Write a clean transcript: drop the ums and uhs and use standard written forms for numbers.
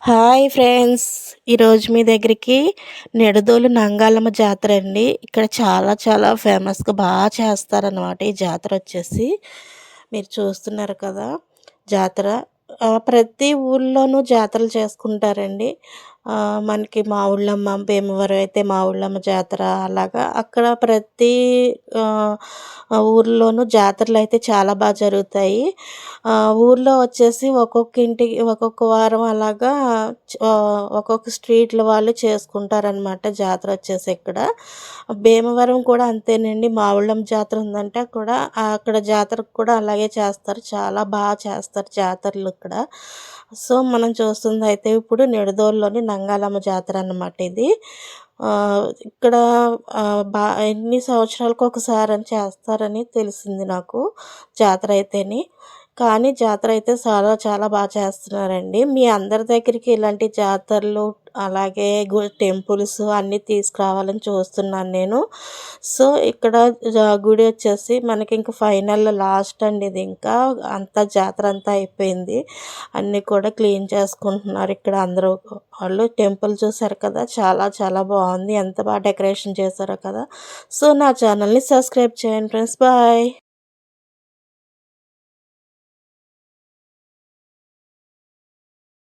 Hi friends. ఈరోజు మీ దగ్గరికి నిడదోలు నంగాలమ్మ జాతర అండి. ఇక్కడ చాలా చాలా ఫేమస్‌గా చేస్తారనమాట. ఈ జాతర వచ్చేసి మీరు చూస్తున్నారు కదా! జాతర ప్రతి ఊర్లోనూ జాతరలు చేసుకుంటారండి. మనకి మా ఊళ్ళమ్మ, భీమవరం అయితే మా ఊళ్ళమ్మ జాతర అలాగా అక్కడ ప్రతి ఆహ్, ఊర్లోనూ జాతరలైతే చాలా జరుగుతాయి. ఊర్లో వచ్చేసి ఒక్కొక్క ఇంటికి ఒక్కొక్క వారం అలాగా ఒక్కొక్క స్ట్రీట్‌ల వాళ్ళు చేసుకుంటారనమాట జాతర వచ్చేసి ఇక్కడ. భీమవరం కూడా అంతేనండి. మా ఊళ్ళమ్మ జాతర ఉందంటే కూడా అక్కడ జాతరకు కూడా అలాగే చేస్తారు. చాలా చేస్తారు జాతరలు ఇక్కడ. సో, మనం చూస్తుందయితే ఇప్పుడు నిడదవోలులోని నంగాలమ్మ జాతర అన్నమాట ఇది. ఇక్కడ ఎన్ని సంవత్సరాలకు ఒకసారని చేస్తారని తెలిసింది నాకు జాతర అయితేని. కానీ జాతర అయితే చాలా చాలా చేస్తున్నారండి. మీ అందరి దగ్గరికి ఇలాంటి జాతరలు అలాగే టెంపుల్స్ అన్నీ తీసుకురావాలని చూస్తున్నాను నేను. సో, ఇక్కడ గుడి వచ్చేసి మనకి ఇంక ఫైనల్ లాస్ట్ అండి ఇది ఇంకా. అంతా జాతర అంతా అయిపోయింది. అన్నీ కూడా క్లీన్ చేసుకుంటున్నారు ఇక్కడ అందరూ వాళ్ళు. టెంపుల్ చూసారు కదా! చాలా చాలా బాగుంది. ఎంత డెకరేషన్ చేశారో కదా! సో, నా ఛానల్‌ని సబ్స్క్రైబ్ చేయండి ఫ్రెండ్స్. బాయ్.